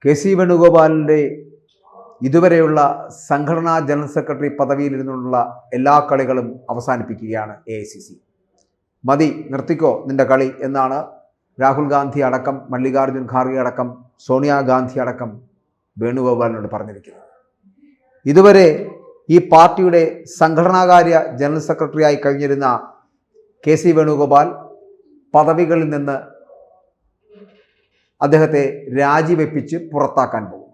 K C വേണുഗോപാലിൻ്റെ ഇതുവരെയുള്ള സംഘടനാ general secretary പദവിയിൽ നിന്നുള്ള എല്ലാ കളികളും അവസാനിപ്പിക്കുകയാണ് AICC. മതി, നിർത്തിക്കോ നിന്റെ കളി എന്നാണ് രാഹുൽ ഗാന്ധി അടക്കം, മല്ലികാർജ്ജുൻ ഖാർഗെ അടക്കം, സോണിയാഗാന്ധി അടക്കം വേണുഗോപാലിനോട് പറഞ്ഞിരിക്കുന്നത്. ഇതുവരെ ഈ പാർട്ടിയുടെ സംഘടനാകാര്യ ജനറൽ സെക്രട്ടറിയായി കഴിഞ്ഞിരുന്ന കെ സി വേണുഗോപാൽ പദവികളിൽ നിന്ന് അദ്ദേഹത്തെ രാജിവെപ്പിച്ച് പുറത്താക്കാൻ പോകും.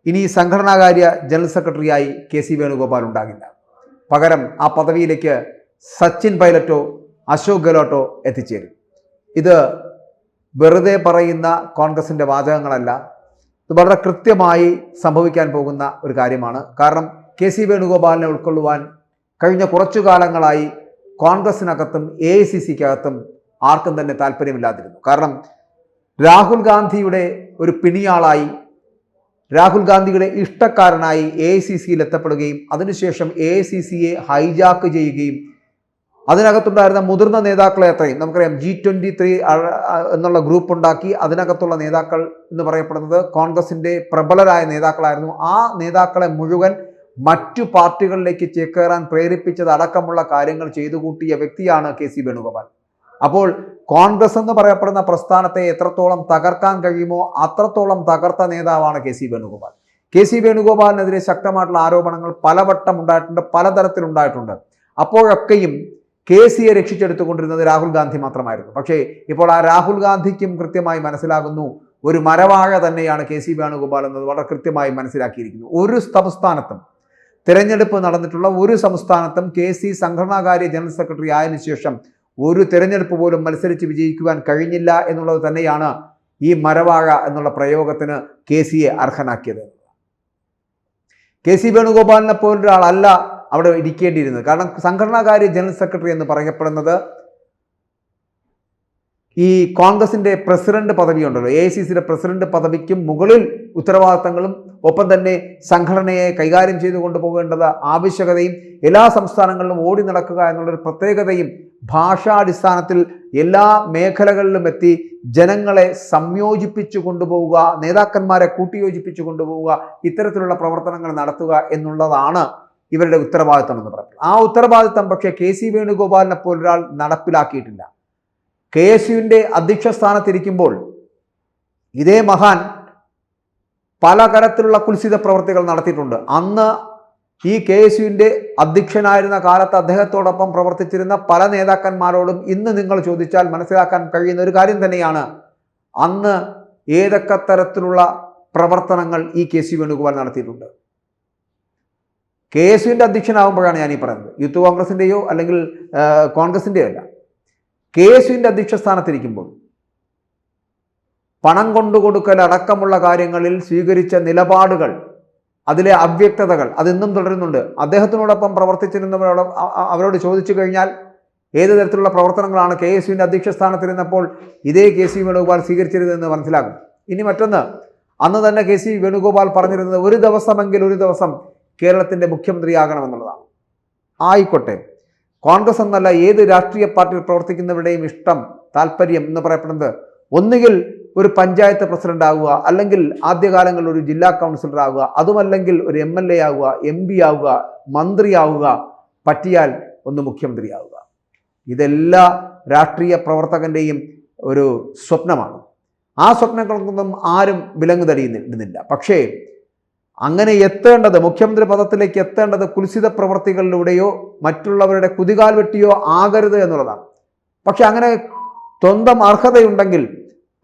ഇനി സംഘടനാകാര്യ ജനറൽ സെക്രട്ടറിയായി കെ സി വേണുഗോപാൽ ഉണ്ടാകില്ല. പകരം ആ പദവിയിലേക്ക് സച്ചിൻ പൈലറ്റോ അശോക് ഗെഹ്ലോട്ടോ എത്തിച്ചേരും. ഇത് വെറുതെ പറയുന്ന കോൺഗ്രസിൻ്റെ വാചകങ്ങളല്ല, ഇത് വളരെ കൃത്യമായി സംഭവിക്കാൻ പോകുന്ന ഒരു കാര്യമാണ്. കാരണം കെ സി വേണുഗോപാലിനെ ഉൾക്കൊള്ളുവാൻ കഴിഞ്ഞ കുറച്ചു കാലങ്ങളായി കോൺഗ്രസിനകത്തും AICCക്കകത്തും ആർക്കും തന്നെ താല്പര്യമില്ലാതിരുന്നു. കാരണം രാഹുൽ ഗാന്ധിയുടെ ഒരു പിണിയാളായി, രാഹുൽ ഗാന്ധിയുടെ ഇഷ്ടക്കാരനായി AICCയിൽ എത്തപ്പെടുകയും അതിനുശേഷം AICCയെ ഹൈജാക്ക് ചെയ്യുകയും അതിനകത്തുണ്ടായിരുന്ന മുതിർന്ന നേതാക്കളെ അത്രയും, നമുക്കറിയാം G23 എന്നുള്ള ഗ്രൂപ്പ് ഉണ്ടാക്കി അതിനകത്തുള്ള നേതാക്കൾ എന്ന് പറയപ്പെടുന്നത് കോൺഗ്രസിൻ്റെ പ്രബലരായ നേതാക്കളായിരുന്നു. ആ നേതാക്കളെ മുഴുവൻ മറ്റു പാർട്ടികളിലേക്ക് ചേക്കേറാൻ പ്രേരിപ്പിച്ചത് അടക്കമുള്ള കാര്യങ്ങൾ ചെയ്തു കൂട്ടിയ വ്യക്തിയാണ് കെ സി വേണുഗോപാൽ. അപ്പോൾ കോൺഗ്രസ് എന്ന് പറയപ്പെടുന്ന പ്രസ്ഥാനത്തെ എത്രത്തോളം തകർക്കാൻ കഴിയുമോ അത്രത്തോളം തകർത്ത നേതാവാണ് K C Venugopal. K C വേണുഗോപാലിനെതിരെ ശക്തമായിട്ടുള്ള ആരോപണങ്ങൾ പലവട്ടം ഉണ്ടായിട്ടുണ്ട്, പലതരത്തിലുണ്ടായിട്ടുണ്ട്. അപ്പോഴൊക്കെയും കെ സിയെ രക്ഷിച്ചെടുത്തുകൊണ്ടിരുന്നത് രാഹുൽ ഗാന്ധി മാത്രമായിരുന്നു. പക്ഷേ ഇപ്പോൾ ആ രാഹുൽ ഗാന്ധിക്കും കൃത്യമായി മനസ്സിലാകുന്നു ഒരു മരവാഴ തന്നെയാണ് കെ സി വേണുഗോപാൽ എന്നത് വളരെ കൃത്യമായി മനസ്സിലാക്കിയിരിക്കുന്നു. ഒരു സംസ്ഥാനത്തും തിരഞ്ഞെടുപ്പ് നടന്നിട്ടുള്ള ഒരു സംസ്ഥാനത്തും കെ സി സംഘടനാകാര്യ ജനറൽ സെക്രട്ടറി ആയതിനു ശേഷം ഒരു തിരഞ്ഞെടുപ്പ് പോലും മത്സരിച്ച് വിജയിക്കുവാൻ കഴിഞ്ഞില്ല എന്നുള്ളത് തന്നെയാണ് ഈ മരവാഴ എന്നുള്ള പ്രയോഗത്തിന് കെ സിയെ അർഹനാക്കിയത്. കെ സി വേണുഗോപാലിനെ പോലൊരാളല്ല അവിടെ ഇരിക്കേണ്ടിയിരുന്നത്. കാരണം സംഘടനാകാര്യ ജനറൽ സെക്രട്ടറി എന്ന് പറയപ്പെടുന്നത് ഈ കോൺഗ്രസിൻ്റെ പ്രസിഡന്റ് പദവി ഉണ്ടല്ലോ, AICCയുടെ പ്രസിഡന്റ് പദവിക്കും മുകളിൽ ഉത്തരവാദിത്തങ്ങളും ഒപ്പം തന്നെ സംഘടനയെ കൈകാര്യം ചെയ്തു കൊണ്ടുപോകേണ്ടത് ആവശ്യകതയും എല്ലാ സംസ്ഥാനങ്ങളിലും ഓടി നടക്കുക എന്നുള്ളൊരു പ്രത്യേകതയും ഭാഷാടിസ്ഥാനത്തിൽ എല്ലാ മേഖലകളിലും എത്തി ജനങ്ങളെ സംയോജിപ്പിച്ചു കൊണ്ടുപോവുക, നേതാക്കന്മാരെ കൂട്ടിയോജിപ്പിച്ചു കൊണ്ടുപോവുക, ഇത്തരത്തിലുള്ള പ്രവർത്തനങ്ങൾ നടത്തുക എന്നുള്ളതാണ് ഇവരുടെ ഉത്തരവാദിത്തം എന്ന് പറയുന്നത്. ആ ഉത്തരവാദിത്തം പക്ഷേ കെ സി വേണുഗോപാലിനെ പോലൊരാൾ നടപ്പിലാക്കിയിട്ടില്ല. KSUവിൻ്റെ അധ്യക്ഷ സ്ഥാനത്തിരിക്കുമ്പോൾ ഇതേ മഹാൻ പല തരത്തിലുള്ള കുൽസിത പ്രവർത്തികൾ നടത്തിയിട്ടുണ്ട്. അന്ന് ഈ KSUവിൻ്റെ അധ്യക്ഷനായിരുന്ന കാലത്ത് അദ്ദേഹത്തോടൊപ്പം പ്രവർത്തിച്ചിരുന്ന പല നേതാക്കന്മാരോടും ഇന്ന് നിങ്ങൾ ചോദിച്ചാൽ മനസ്സിലാക്കാൻ കഴിയുന്ന ഒരു കാര്യം തന്നെയാണ് അന്ന് ഏതൊക്കെ തരത്തിലുള്ള പ്രവർത്തനങ്ങൾ ഈ കെ സി വേണുഗോപാൽ നടത്തിയിട്ടുണ്ട്. KSUവിൻ്റെ അധ്യക്ഷനാകുമ്പോഴാണ് ഞാനീ പറയുന്നത്, യൂത്ത് കോൺഗ്രസിൻ്റെയോ അല്ലെങ്കിൽ കോൺഗ്രസിൻ്റെയോ അല്ല. KSUവിൻ്റെ അധ്യക്ഷ സ്ഥാനത്തിരിക്കുമ്പോൾ പണം കൊണ്ടുകൊടുക്കൽ അടക്കമുള്ള കാര്യങ്ങളിൽ സ്വീകരിച്ച നിലപാടുകൾ, അതിലെ അവ്യക്തതകൾ അതിന്നും തുടരുന്നുണ്ട്. അദ്ദേഹത്തിനോടൊപ്പം അവരോട് ചോദിച്ചു കഴിഞ്ഞാൽ ഏത് തരത്തിലുള്ള പ്രവർത്തനങ്ങളാണ് KSUവിൻ്റെ അധ്യക്ഷ സ്ഥാനത്തിരുന്നപ്പോൾ ഇതേ കെ സി വേണുഗോപാൽ സ്വീകരിച്ചിരുന്നതെന്ന് മനസ്സിലാകും. ഇനി മറ്റൊന്ന്, അന്ന് തന്നെ കെ സി വേണുഗോപാൽ പറഞ്ഞിരുന്നത് ഒരു ദിവസം കേരളത്തിൻ്റെ മുഖ്യമന്ത്രിയാകണമെന്നുള്ളതാണ്. ആയിക്കോട്ടെ, കോൺഗ്രസ് എന്നല്ല ഏത് രാഷ്ട്രീയ പാർട്ടിയിൽ പ്രവർത്തിക്കുന്നവരുടെയും ഇഷ്ടം, താല്പര്യം എന്ന് പറയപ്പെടുന്നത് ഒന്നുകിൽ ഒരു പഞ്ചായത്ത് പ്രസിഡന്റ് ആവുക, അല്ലെങ്കിൽ ആദ്യകാലങ്ങളിൽ ഒരു ജില്ലാ കൗൺസിലർ ആവുക, അതുമല്ലെങ്കിൽ ഒരു MLA ആവുക, MP ആവുക, മന്ത്രിയാവുക, പറ്റിയാൽ ഒന്ന് മുഖ്യമന്ത്രിയാവുക. ഇതെല്ലാ രാഷ്ട്രീയ പ്രവർത്തകന്റെയും ഒരു സ്വപ്നമാണ്. ആ സ്വപ്നങ്ങൾക്കൊന്നും ആരും വിലങ്ങ് തടിയുന്നില്ല. പക്ഷേ അങ്ങനെ എത്തേണ്ടത്, മുഖ്യമന്ത്രി പദത്തിലേക്ക് എത്തേണ്ടത് കുൽസിത പ്രവർത്തികളിലൂടെയോ മറ്റുള്ളവരുടെ കുതികാൽ വെട്ടിയോ ആകരുത് എന്നുള്ളതാണ്. പക്ഷെ അങ്ങനെ സ്വന്തം അർഹതയുണ്ടെങ്കിൽ,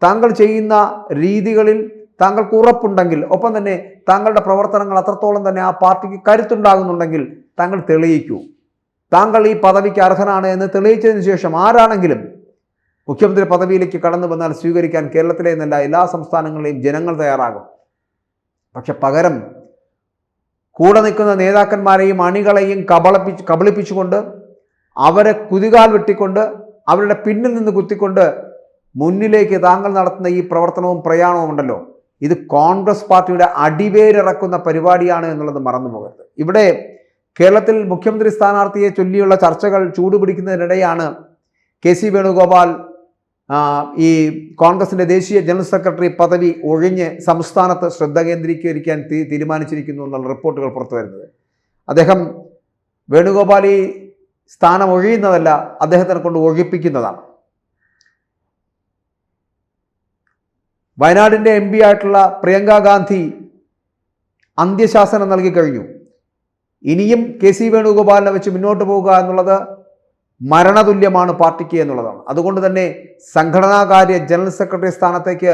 താങ്കൾ ചെയ്യുന്ന രീതികളിൽ താങ്കൾക്ക് ഉറപ്പുണ്ടെങ്കിൽ, ഒപ്പം തന്നെ താങ്കളുടെ പ്രവർത്തനങ്ങൾ അത്രത്തോളം തന്നെ ആ പാർട്ടിക്ക് കരുത്തുണ്ടാകുന്നുണ്ടെങ്കിൽ താങ്കൾ തെളിയിക്കൂ. താങ്കൾ ഈ പദവിക്ക് അർഹനാണ് എന്ന് തെളിയിച്ചതിന് ശേഷം ആരാണെങ്കിലും മുഖ്യമന്ത്രി പദവിയിലേക്ക് കടന്നു വന്നാൽ സ്വീകരിക്കാൻ കേരളത്തിലെ എന്നല്ല എല്ലാ സംസ്ഥാനങ്ങളിലെയും ജനങ്ങൾ തയ്യാറാകും. പക്ഷെ പകരം കൂടെ നിൽക്കുന്ന നേതാക്കന്മാരെയും അണികളെയും കബളിപ്പിച്ചുകൊണ്ട്, അവരെ കുതികാൽ വെട്ടിക്കൊണ്ട്, അവരുടെ പിന്നിൽ നിന്ന് കുത്തിക്കൊണ്ട് മുന്നിലേക്ക് താങ്കൾ നടത്തുന്ന ഈ പ്രവർത്തനവും പ്രയാണവും ഉണ്ടല്ലോ, ഇത് കോൺഗ്രസ് പാർട്ടിയുടെ അടിവേരിറക്കുന്ന പരിപാടിയാണ് എന്നുള്ളത് മറന്നു പോകരുത്. ഇവിടെ കേരളത്തിൽ മുഖ്യമന്ത്രി സ്ഥാനാർത്ഥിയെ ചൊല്ലിയുള്ള ചർച്ചകൾ ചൂടുപിടിക്കുന്നതിനിടെയാണ് കെ സി വേണുഗോപാൽ ഈ കോൺഗ്രസിൻ്റെ ദേശീയ ജനറൽ സെക്രട്ടറി പദവി ഒഴിഞ്ഞ് സംസ്ഥാനത്ത് ശ്രദ്ധ കേന്ദ്രീകരിക്കാൻ തീരുമാനിച്ചിരിക്കുന്നു എന്നുള്ള റിപ്പോർട്ടുകൾ പുറത്തു വരുന്നത്. അദ്ദേഹം വേണുഗോപാൽ ഈ സ്ഥാനം ഒഴിയുന്നതല്ല, അദ്ദേഹത്തിനെ കൊണ്ട് ഒഴിപ്പിക്കുന്നതാണ്. വയനാടിൻ്റെ MP ആയിട്ടുള്ള പ്രിയങ്ക ഗാന്ധി അന്ത്യശാസനം നൽകി കഴിഞ്ഞു. ഇനിയും KC വേണുഗോപാലിനെ വെച്ച് മുന്നോട്ട് പോകുക എന്നുള്ളത് മരണതുല്യമാണ് പാർട്ടിക്ക് എന്നുള്ളതാണ്. അതുകൊണ്ട് തന്നെ സംഘടനാകാര്യ ജനറൽ സെക്രട്ടറി സ്ഥാനത്തേക്ക്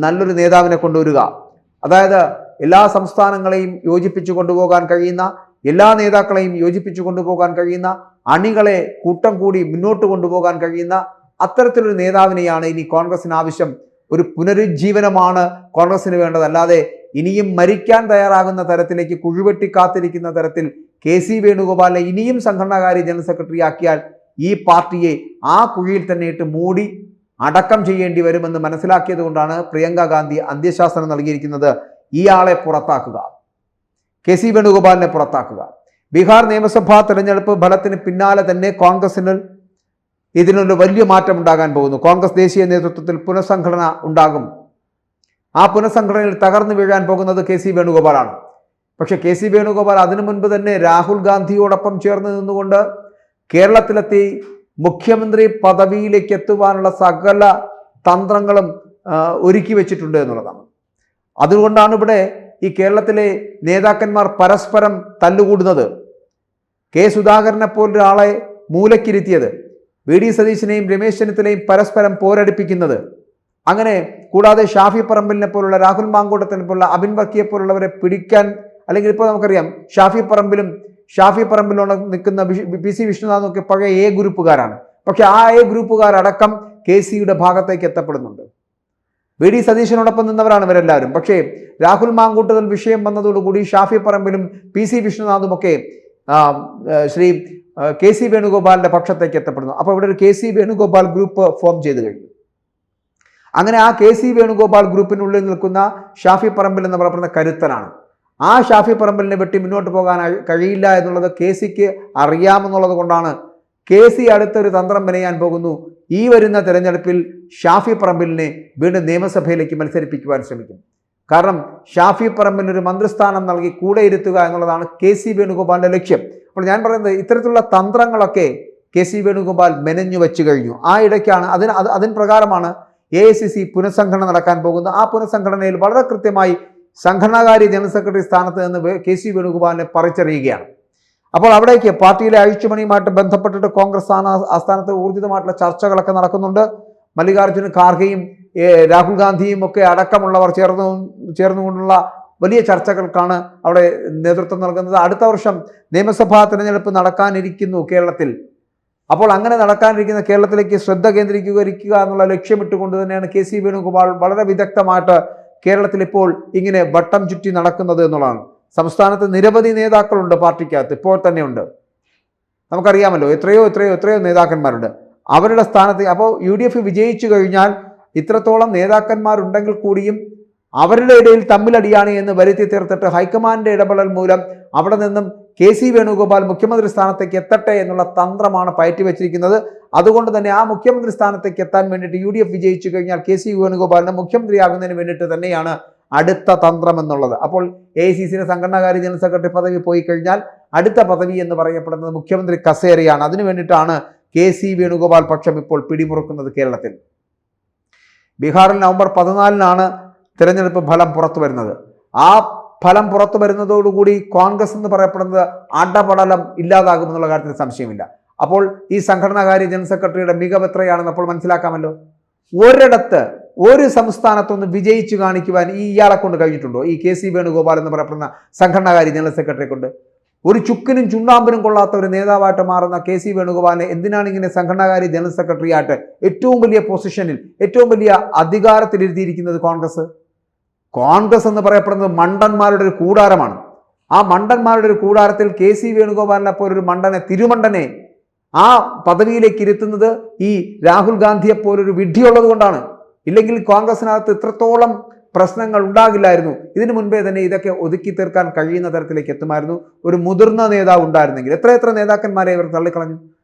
നല്ലൊരു നേതാവിനെ കൊണ്ടുവരിക, അതായത് എല്ലാ സംസ്ഥാനങ്ങളെയും യോജിപ്പിച്ചു കൊണ്ടുപോകാൻ കഴിയുന്ന, എല്ലാ നേതാക്കളെയും യോജിപ്പിച്ചു കൊണ്ടുപോകാൻ കഴിയുന്ന, അണികളെ കൂട്ടം കൂടി മുന്നോട്ട് കൊണ്ടുപോകാൻ കഴിയുന്ന അത്തരത്തിലൊരു നേതാവിനെയാണ് ഇനി കോൺഗ്രസിന് ആവശ്യം. ഒരു പുനരുജ്ജീവനമാണ് കോൺഗ്രസിന് വേണ്ടത്. അല്ലാതെ ഇനിയും മരിക്കാൻ തയ്യാറാകുന്ന തരത്തിലേക്ക്, കുഴിവെട്ടി കാത്തിരിക്കുന്ന തരത്തിൽ KC വേണുഗോപാലിനെ ഇനിയും സംഘടനാകാര്യ ജനറൽ സെക്രട്ടറി ആക്കിയാൽ ഈ പാർട്ടിയെ ആ കുഴിയിൽ തന്നെ ഇട്ട് മൂടി അടക്കം ചെയ്യേണ്ടി വരുമെന്ന് മനസ്സിലാക്കിയത് കൊണ്ടാണ് പ്രിയങ്ക ഗാന്ധി അന്ത്യശാസനം നൽകിയിരിക്കുന്നത്. ഇയാളെ പുറത്താക്കുക, KC വേണുഗോപാലിനെ പുറത്താക്കുക. ബീഹാർ നിയമസഭാ തെരഞ്ഞെടുപ്പ് ഫലത്തിന് പിന്നാലെ തന്നെ കോൺഗ്രസിന് ഇതിനൊരു വലിയ മാറ്റം ഉണ്ടാകാൻ പോകുന്നു. കോൺഗ്രസ് ദേശീയ നേതൃത്വത്തിൽ പുനഃസംഘടന ഉണ്ടാകും. ആ പുനഃസംഘടനയിൽ തകർന്നു വീഴാൻ പോകുന്നത് KC വേണുഗോപാലാണ്. പക്ഷെ KC വേണുഗോപാൽ അതിനു മുൻപ് തന്നെ രാഹുൽ ഗാന്ധിയോടൊപ്പം ചേർന്ന് നിന്നുകൊണ്ട് കേരളത്തിലെത്തി മുഖ്യമന്ത്രി പദവിയിലേക്ക് എത്തുവാനുള്ള സകല തന്ത്രങ്ങളും ഒരുക്കി വെച്ചിട്ടുണ്ട് എന്നുള്ളതാണ്. അതുകൊണ്ടാണ് ഇവിടെ ഈ കേരളത്തിലെ നേതാക്കന്മാർ പരസ്പരം തല്ലുകൂടുന്നത്. K സുധാകരനെ പോലൊരാളെ മൂലക്കിരുത്തിയത്, VD സതീശനെയും രമേശ് ചെന്നിത്തലയും പരസ്പരം പോരടിപ്പിക്കുന്നത്, അങ്ങനെ കൂടാതെ ഷാഫി പറമ്പിലിനെ പോലുള്ള, രാഹുൽ മാങ്കൂട്ടത്തിനെ പോലുള്ള, അബിൻ വർക്കിയെ പോലുള്ളവരെ പിടിക്കാൻ, അല്ലെങ്കിൽ ഇപ്പോൾ നമുക്കറിയാം ഷാഫി പറമ്പിലോട് നിൽക്കുന്ന PC വിഷ്ണുനാഥും ഒക്കെ പഴയ A ഗ്രൂപ്പുകാരാണ്. പക്ഷെ ആ A ഗ്രൂപ്പുകാരടക്കം KCയുടെ ഭാഗത്തേക്ക് എത്തപ്പെടുന്നുണ്ട്. VD സതീശനോടൊപ്പം നിന്നവരാണ് ഇവരെല്ലാവരും. പക്ഷേ രാഹുൽ മാങ്കൂട്ടത്തിൽ വിഷയം വന്നതോടുകൂടി ഷാഫി പറമ്പിലും PC വിഷ്ണുനാഥും ഒക്കെ ശ്രീ KC വേണുഗോപാലിന്റെ പക്ഷത്തേക്ക് എത്തപ്പെടുന്നു. അപ്പോൾ ഇവിടെ ഒരു KC വേണുഗോപാൽ ഗ്രൂപ്പ് ഫോം ചെയ്ത് കഴിഞ്ഞു. അങ്ങനെ ആ KC വേണുഗോപാൽ ഗ്രൂപ്പിനുള്ളിൽ നിൽക്കുന്ന ഷാഫി പറമ്പിൽ എന്ന് പറയുന്ന കരുത്തനാണ്. ആ ഷാഫി പറമ്പിലിനെ വെട്ടി മുന്നോട്ട് പോകാൻ കഴിയില്ല എന്നുള്ളത് KCക്ക് അറിയാമെന്നുള്ളത് കൊണ്ടാണ് KC അടുത്തൊരു തന്ത്രം മെനയാൻ പോകുന്നു. ഈ വരുന്ന തെരഞ്ഞെടുപ്പിൽ ഷാഫി പറമ്പിലിനെ വീണ്ടും നിയമസഭയിലേക്ക് മത്സരിപ്പിക്കുവാൻ ശ്രമിക്കും. കാരണം ഷാഫി പറമ്പിലിന് ഒരു മന്ത്രിസ്ഥാനം നൽകി കൂടെ ഇരുത്തുക എന്നുള്ളതാണ് KC വേണുഗോപാലിന്റെ ലക്ഷ്യം. അപ്പോൾ ഞാൻ പറയുന്നത് ഇത്തരത്തിലുള്ള തന്ത്രങ്ങളൊക്കെ KC വേണുഗോപാൽ മെനഞ്ഞു വെച്ചു കഴിഞ്ഞു. ആ ഇടയ്ക്കാണ് അതിന് പ്രകാരമാണ് AICC പുനഃസംഘടന നടക്കാൻ പോകുന്നത്. ആ പുനഃസംഘടനയിൽ വളരെ കൃത്യമായി സംഘടനാകാര്യ ജനറൽ സെക്രട്ടറി സ്ഥാനത്ത് നിന്ന് KC വേണുഗോപാലിനെ പറിച്ചറിയുകയാണ്. അപ്പോൾ അവിടേക്ക് പാർട്ടിയിലെ അഴിച്ചുപണിയുമായിട്ട് ബന്ധപ്പെട്ടിട്ട് കോൺഗ്രസ് ആസ്ഥാനത്ത് ഊർജിതമായിട്ടുള്ള ചർച്ചകളൊക്കെ നടക്കുന്നുണ്ട്. മല്ലികാർജ്ജുന ഖാർഗെയും രാഹുൽ ഗാന്ധിയും ഒക്കെ അടക്കമുള്ളവർ ചേർന്നുകൊണ്ടുള്ള വലിയ ചർച്ചകൾക്കാണ് അവിടെ നേതൃത്വം നൽകുന്നത്. അടുത്ത വർഷം നിയമസഭാ തെരഞ്ഞെടുപ്പ് നടക്കാനിരിക്കുന്നു കേരളത്തിൽ. അപ്പോൾ അങ്ങനെ നടക്കാനിരിക്കുന്ന കേരളത്തിലേക്ക് ശ്രദ്ധ കേന്ദ്രീകരിക്കുക എന്നുള്ള ലക്ഷ്യമിട്ടുകൊണ്ട് തന്നെയാണ് KC വേണുഗോപാൽ വളരെ വിദഗ്ധമായിട്ട് കേരളത്തിൽ ഇപ്പോൾ ഇങ്ങനെ വട്ടം ചുറ്റി നടക്കുന്നത് എന്നുള്ളതാണ്. സംസ്ഥാനത്ത് നിരവധി നേതാക്കളുണ്ട് പാർട്ടിക്കകത്ത്, ഇപ്പോൾ തന്നെ ഉണ്ട്. നമുക്കറിയാമല്ലോ, എത്രയോ നേതാക്കന്മാരുണ്ട് അവരുടെ സ്ഥാനത്ത്. അപ്പോൾ UDF വിജയിച്ചു കഴിഞ്ഞാൽ ഇത്രത്തോളം നേതാക്കന്മാരുണ്ടെങ്കിൽ കൂടിയും അവരുടെ ഇടയിൽ തമ്മിലടിയാണ് എന്ന് വരുത്തി തീർത്തിട്ട് ഹൈക്കമാൻഡിന്റെ ഇടപെടൽ മൂലം അവിടെ നിന്നും KC വേണുഗോപാൽ മുഖ്യമന്ത്രി സ്ഥാനത്തേക്ക് എത്തട്ടെ എന്നുള്ള തന്ത്രമാണ് പയറ്റി വെച്ചിരിക്കുന്നത്. അതുകൊണ്ട് തന്നെ ആ മുഖ്യമന്ത്രി സ്ഥാനത്തേക്ക് എത്താൻ വേണ്ടിയിട്ട് UDF വിജയിച്ചു കഴിഞ്ഞാൽ KC വേണുഗോപാലിന് മുഖ്യമന്ത്രിയാകുന്നതിന് വേണ്ടിയിട്ട് തന്നെയാണ് അടുത്ത തന്ത്രം എന്നുള്ളത്. അപ്പോൾ AICCയുടെ സംഘടനാകാര്യ ജനറൽ സെക്രട്ടറി പദവി പോയി കഴിഞ്ഞാൽ അടുത്ത പദവി എന്ന് പറയപ്പെടുന്നത് മുഖ്യമന്ത്രി കസേരയാണ്. അതിനു വേണ്ടിയിട്ടാണ് KC വേണുഗോപാൽ പക്ഷം ഇപ്പോൾ പിടിമുറുക്കുന്നത് കേരളത്തിൽ. ബീഹാറിൽ നവംബർ 14 തിരഞ്ഞെടുപ്പ് ഫലം പുറത്തു വരുന്നത്. ആ ഫലം പുറത്തു വരുന്നതോടുകൂടി കോൺഗ്രസ് എന്ന് പറയപ്പെടുന്നത് അടപടലം ഇല്ലാതാകുമെന്നുള്ള കാര്യത്തിൽ സംശയമില്ല. അപ്പോൾ ഈ സംഘടനാകാര്യ ജനറൽ സെക്രട്ടറിയുടെ മികവ് എത്രയാണെന്ന് അപ്പോൾ മനസ്സിലാക്കാമല്ലോ. ഒരിടത്ത് ഒരു സംസ്ഥാനത്തൊന്ന് വിജയിച്ചു കാണിക്കുവാൻ ഇയാളെ കൊണ്ട് കഴിഞ്ഞിട്ടുണ്ടോ? ഈ KC വേണുഗോപാൽ എന്ന് പറയപ്പെടുന്ന സംഘടനാകാര്യ ജനറൽ സെക്രട്ടറിയെ കൊണ്ട് ഒരു ചുക്കിനും ചുണ്ണാമ്പിനും കൊള്ളാത്ത ഒരു നേതാവായിട്ട് മാറുന്ന KC വേണുഗോപാലിനെ എന്തിനാണ് ഇങ്ങനെ സംഘടനാകാര്യ ജനറൽ സെക്രട്ടറി ആയിട്ട് ഏറ്റവും വലിയ പൊസിഷനിൽ, ഏറ്റവും വലിയ അധികാരത്തിലിരുത്തിയിരിക്കുന്നത്? കോൺഗ്രസ് എന്ന് പറയപ്പെടുന്നത് മണ്ടന്മാരുടെ ഒരു കൂടാരമാണ്. ആ മണ്ടന്മാരുടെ ഒരു കൂടാരത്തിൽ KC വേണുഗോപാലിനെ പോലൊരു തിരുമണ്ടനെ ആ പദവിയിലേക്ക് ഇരുത്തുന്നത് ഈ രാഹുൽ ഗാന്ധിയെ പോലൊരു വിഡ്ഢിയുള്ളത് കൊണ്ടാണ്. ഇല്ലെങ്കിൽ കോൺഗ്രസിനകത്ത് ഇത്രത്തോളം പ്രശ്നങ്ങൾ ഉണ്ടാകില്ലായിരുന്നു. ഇതിനു മുൻപേ തന്നെ ഇതൊക്കെ ഒതുക്കി തീർക്കാൻ കഴിയുന്ന തരത്തിലേക്ക് എത്തുമായിരുന്നു ഒരു മുതിർന്ന നേതാവ് ഉണ്ടായിരുന്നെങ്കിൽ. എത്ര നേതാക്കന്മാരെ ഇവർ തള്ളിക്കളഞ്ഞു.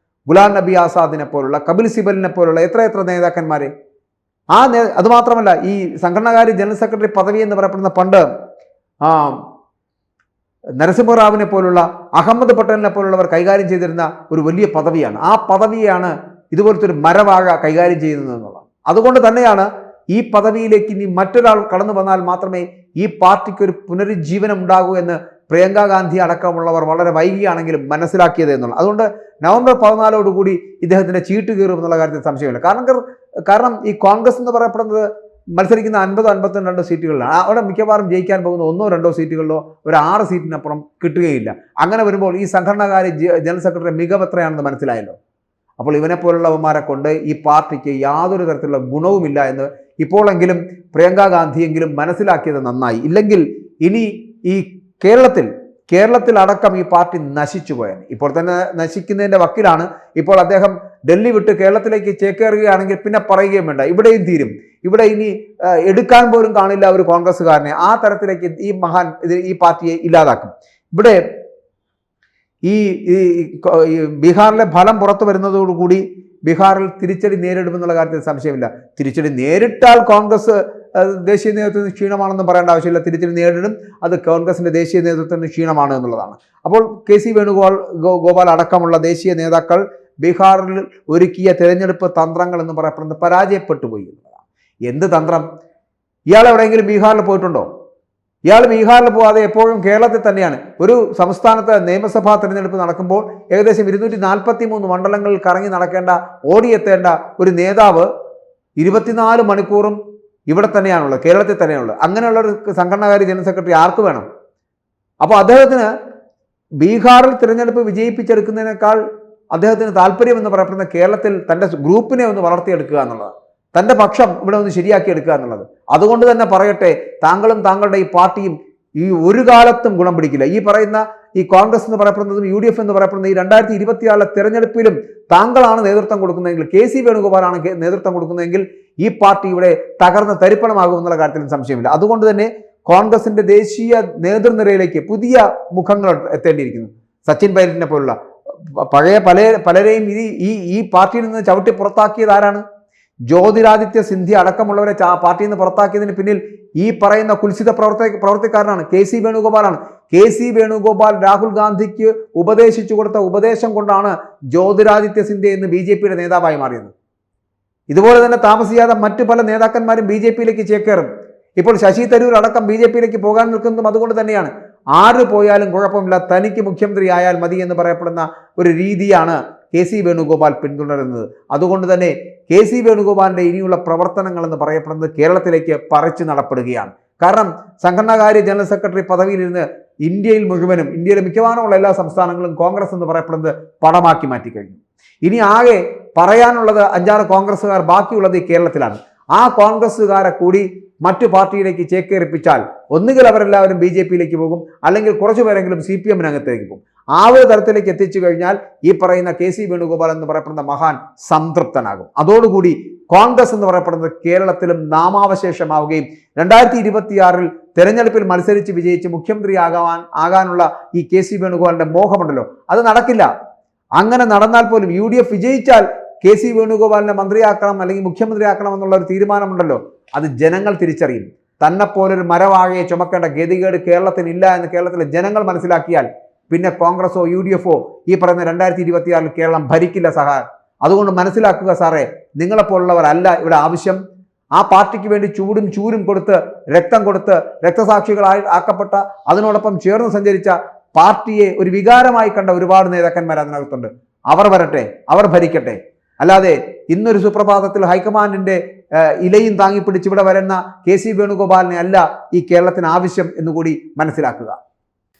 ഗുലാം നബി ആസാദിനെ പോലുള്ള, കപിൽ സിബലിനെ പോലുള്ള എത്ര നേതാക്കന്മാരെ. അതുമാത്രമല്ല, ഈ സംഘടനാകാര്യ ജനറൽ സെക്രട്ടറി പദവി എന്ന് പറയപ്പെടുന്ന പണ്ട് നരസിംഹറാവിനെ പോലുള്ള, അഹമ്മദ് പട്ടേലിനെ പോലുള്ളവർ കൈകാര്യം ചെയ്തിരുന്ന ഒരു വലിയ പദവിയാണ്. ആ പദവിയാണ് ഇതുപോലത്തെ ഒരു മരവാഴ കൈകാര്യം ചെയ്യുന്നത് എന്നുള്ളത്. അതുകൊണ്ട് തന്നെയാണ് ഈ പദവിയിലേക്ക് ഇനി മറ്റൊരാൾ കടന്നു വന്നാൽ മാത്രമേ ഈ പാർട്ടിക്ക് ഒരു പുനരുജ്ജീവനം ഉണ്ടാകൂ എന്ന് പ്രിയങ്ക ഗാന്ധി അടക്കമുള്ളവർ വളരെ വൈകിയാണെങ്കിലും മനസ്സിലാക്കിയത് എന്നുള്ളത്. അതുകൊണ്ട് നവംബർ 14 ഇദ്ദേഹത്തിന്റെ ചീട്ട് കീറും എന്നുള്ള കാര്യത്തിൽ സംശയമില്ല. കാരണം ഈ കോൺഗ്രസ് എന്ന് പറയപ്പെടുന്നത് മത്സരിക്കുന്ന 50-52 സീറ്റുകളിലാണ്. അവിടെ മിക്കവാറും ജയിക്കാൻ പോകുന്ന 1-2 സീറ്റുകളിലോ ഒരു 6 സീറ്റിനപ്പുറം കിട്ടുകയില്ല. അങ്ങനെ വരുമ്പോൾ ഈ സംഘടനാകാര്യ ജനറൽ സെക്രട്ടറി മികവ് എത്രയാണെന്ന് മനസ്സിലായല്ലോ. അപ്പോൾ ഇവനെ പോലുള്ളവന്മാരെ കൊണ്ട് ഈ പാർട്ടിക്ക് യാതൊരു തരത്തിലുള്ള ഗുണവുമില്ല എന്ന് ഇപ്പോഴെങ്കിലും പ്രിയങ്ക ഗാന്ധിയെങ്കിലും മനസ്സിലാക്കിയത് നന്നായി. ഇല്ലെങ്കിൽ ഇനി ഈ കേരളത്തിൽ അടക്കം ഈ പാർട്ടി നശിച്ചു പോയാൽ, ഇപ്പോൾ തന്നെ നശിക്കുന്നതിൻ്റെ വക്കിലാണ്. ഇപ്പോൾ അദ്ദേഹം ഡൽഹി വിട്ട് കേരളത്തിലേക്ക് ചേക്കേറുകയാണെങ്കിൽ പിന്നെ പറയുകയും വേണ്ട, ഇവിടെയും തീരും. ഇവിടെ ഇനി എടുക്കാൻ പോലും കാണില്ല ഒരു കോൺഗ്രസ്സുകാരനെ. ആ തരത്തിലേക്ക് ഈ പാർട്ടിയെ ഇല്ലാതാക്കും. ഇവിടെ ഈ ബീഹാറിലെ ഫലം പുറത്തു വരുന്നതോടുകൂടി ബീഹാറിൽ തിരിച്ചടി നേരിടുമെന്നുള്ള കാര്യത്തിൽ സംശയമില്ല. തിരിച്ചടി നേരിട്ടാൽ കോൺഗ്രസ് ദേശീയ നേതൃത്വത്തിന് ക്ഷീണമാണെന്ന് പറയേണ്ട ആവശ്യമില്ല. തിരിച്ചടി നേരിടും. അത് കോൺഗ്രസിന്റെ ദേശീയ നേതൃത്വത്തിന് ക്ഷീണമാണ് എന്നുള്ളതാണ്. അപ്പോൾ KC വേണുഗോപാൽ അടക്കമുള്ള ദേശീയ നേതാക്കൾ ബീഹാറിൽ ഒരുക്കിയ തിരഞ്ഞെടുപ്പ് തന്ത്രങ്ങൾ എന്ന് പറയപ്പെടുന്നത് പരാജയപ്പെട്ടു പോയി എന്നുള്ളതാണ്. എന്ത് തന്ത്രം? ഇയാൾ എവിടെയെങ്കിലും ബീഹാറിൽ പോയിട്ടുണ്ടോ? ഇയാൾ ബീഹാറിൽ പോകാതെ എപ്പോഴും കേരളത്തിൽ തന്നെയാണ്. ഒരു സംസ്ഥാനത്ത് നിയമസഭാ തിരഞ്ഞെടുപ്പ് നടക്കുമ്പോൾ ഏകദേശം 243 മണ്ഡലങ്ങളിൽ കറങ്ങി നടക്കേണ്ട, ഓടിയെത്തേണ്ട ഒരു നേതാവ് 24 മണിക്കൂറും ഇവിടെ തന്നെയാണുള്ളത്, കേരളത്തിൽ തന്നെയാണുള്ളത്. അങ്ങനെയുള്ള ഒരു സംഘടനാകാര്യ ജനറൽ സെക്രട്ടറി ആർക്ക് വേണം? അപ്പോൾ അദ്ദേഹത്തിന് ബീഹാറിൽ തിരഞ്ഞെടുപ്പ് വിജയിപ്പിച്ചെടുക്കുന്നതിനേക്കാൾ അദ്ദേഹത്തിന് താല്പര്യം എന്ന് പറയപ്പെടുന്ന കേരളത്തിൽ തൻ്റെ ഗ്രൂപ്പിനെ ഒന്ന് വളർത്തിയെടുക്കുക എന്നുള്ളത്, തൻ്റെ പക്ഷം ഇവിടെ ഒന്ന് ശരിയാക്കിയെടുക്കുക എന്നുള്ളത്. അതുകൊണ്ട് തന്നെ പറയട്ടെ, താങ്കളും താങ്കളുടെ ഈ പാർട്ടിയും ഈ ഒരു കാലത്തും ഗുണം പിടിക്കില്ല. ഈ പറയുന്ന ഈ കോൺഗ്രസ് എന്ന് പറയപ്പെടുന്നതും UDF എന്ന് പറയപ്പെടുന്ന ഈ 2024 തെരഞ്ഞെടുപ്പിലും താങ്കളാണ് നേതൃത്വം കൊടുക്കുന്നതെങ്കിൽ, KC വേണുഗോപാലാണ് നേതൃത്വം കൊടുക്കുന്നതെങ്കിൽ ഈ പാർട്ടി ഇവിടെ തകർന്ന് തരിപ്പണമാകും എന്നുള്ള കാര്യത്തിലും സംശയമില്ല. അതുകൊണ്ട് തന്നെ കോൺഗ്രസിന്റെ ദേശീയ നേതൃനിരയിലേക്ക് പുതിയ മുഖങ്ങൾ എത്തേണ്ടിയിരിക്കുന്നു. സച്ചിൻ പൈലറ്റിനെ പോലുള്ള പഴയ പലരെയും ഈ പാർട്ടിയിൽ നിന്ന് ചവിട്ടി പുറത്താക്കിയത് ആരാണ്? ജ്യോതിരാദിത്യ സിന്ധ്യ അടക്കമുള്ളവരെ പാർട്ടിയിൽ നിന്ന് പുറത്താക്കിയതിന് പിന്നിൽ ഈ പറയുന്ന കുൽസിത പ്രവർത്തിക്കാരനാണ്, KC വേണുഗോപാലാണ്. KC വേണുഗോപാൽ രാഹുൽ ഗാന്ധിക്ക് ഉപദേശിച്ചു കൊടുത്ത ഉപദേശം കൊണ്ടാണ് ജ്യോതിരാദിത്യ സിന്ധ്യ എന്ന് BJPയുടെ നേതാവായി മാറിയത്. ഇതുപോലെ തന്നെ താമസിയാതെ മറ്റു പല നേതാക്കന്മാരും BJPയിലേക്ക് ചേക്കേറും. ഇപ്പോൾ ശശി തരൂർ അടക്കം BJPയിലേക്ക് പോകാൻ നിൽക്കുന്നതും അതുകൊണ്ട് തന്നെയാണ്. ആര് പോയാലും കുഴപ്പമില്ല, തനിക്ക് മുഖ്യമന്ത്രി ആയാൽ മതി എന്ന് പറയപ്പെടുന്ന ഒരു രീതിയാണ് KC വേണുഗോപാൽ പിന്തുടരുന്നത്. അതുകൊണ്ട് തന്നെ KC വേണുഗോപാലിന്റെ ഇനിയുള്ള പ്രവർത്തനങ്ങൾ എന്ന് പറയപ്പെടുന്നത് കേരളത്തിലേക്ക് പറിച്ചു നടപ്പെടുകയാണ്. കാരണം സംഘടനാകാര്യ ജനറൽ സെക്രട്ടറി പദവിയിലിരുന്ന് ഇന്ത്യയിലെ മിക്കവാറുമുള്ള എല്ലാ സംസ്ഥാനങ്ങളും കോൺഗ്രസ് എന്ന് പറയപ്പെടുന്നത് പടമാക്കി മാറ്റിക്കഴിഞ്ഞു. ഇനി ആകെ പറയാനുള്ളത് 5-6 കോൺഗ്രസ്സുകാർ ബാക്കിയുള്ളത് ഈ കേരളത്തിലാണ്. ആ കോൺഗ്രസ്സുകാരെ കൂടി മറ്റു പാർട്ടിയിലേക്ക് ചേക്കേറിപ്പിച്ചാൽ ഒന്നുകിൽ അവരെല്ലാവരും BJPയിലേക്ക് പോകും, അല്ലെങ്കിൽ കുറച്ചു പേരെങ്കിലും CPM-നകത്തേക്ക് പോകും. ആ ഒരു തരത്തിലേക്ക് എത്തിച്ചു കഴിഞ്ഞാൽ ഈ പറയുന്ന KC വേണുഗോപാൽ എന്ന് പറയപ്പെടുന്ന മഹാൻ സംതൃപ്തനാകും. അതോടുകൂടി കോൺഗ്രസ് എന്ന് പറയപ്പെടുന്നത് കേരളത്തിലും നാമാവശേഷമാവുകയും 2026 തെരഞ്ഞെടുപ്പിൽ മത്സരിച്ച് വിജയിച്ച് മുഖ്യമന്ത്രി ആകാനുള്ള ഈ KC വേണുഗോപാലിന്റെ മോഹമുണ്ടല്ലോ, അത് നടക്കില്ല. അങ്ങനെ നടന്നാൽ പോലും UDF വിജയിച്ചാൽ KC വേണുഗോപാലിനെ മന്ത്രിയാക്കണം അല്ലെങ്കിൽ മുഖ്യമന്ത്രിയാക്കണം എന്നുള്ള ഒരു തീരുമാനമുണ്ടല്ലോ, അത് ജനങ്ങൾ തിരിച്ചറിയും. തന്നെപ്പോലൊരു മരവാഴയെ ചുമക്കേണ്ട ഗതികേട് കേരളത്തിനില്ല എന്ന് കേരളത്തിലെ ജനങ്ങൾ മനസ്സിലാക്കിയാൽ പിന്നെ കോൺഗ്രസോ UDFോ ഈ പറയുന്ന 2026 കേരളം ഭരിക്കില്ല സഹാ. അതുകൊണ്ട് മനസ്സിലാക്കുക സാറേ, നിങ്ങളെപ്പോലുള്ളവരല്ല ഇവിടെ ആവശ്യം. ആ പാർട്ടിക്ക് വേണ്ടി ചൂരും കൊടുത്ത് രക്തം കൊടുത്ത് രക്തസാക്ഷികളായി ആക്കപ്പെട്ട, അതിനോടൊപ്പം ചേർന്ന് സഞ്ചരിച്ച, പാർട്ടിയെ ഒരു വികാരമായി കണ്ട ഒരുപാട് നേതാക്കന്മാർ അതിനകത്തുണ്ട്. അവർ വരട്ടെ, അവർ ഭരിക്കട്ടെ. അല്ലാതെ ഇന്നൊരു സുപ്രഭാതത്തിൽ ഹൈക്കമാൻഡിന്റെ ഇലയും താങ്ങിപ്പിടിച്ച് ഇവിടെ വരുന്ന KC വേണുഗോപാലിനെ അല്ല ഈ കേരളത്തിന് ആവശ്യം എന്നുകൂടി മനസ്സിലാക്കുക.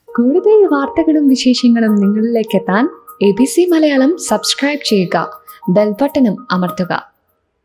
കൂടുതൽ വാർത്തകളും വിശേഷങ്ങളും നിങ്ങളിലേക്ക് എത്താൻ ABC മലയാളം സബ്സ്ക്രൈബ് ചെയ്യുക, ബെൽ ബട്ടണും അമർത്തുക.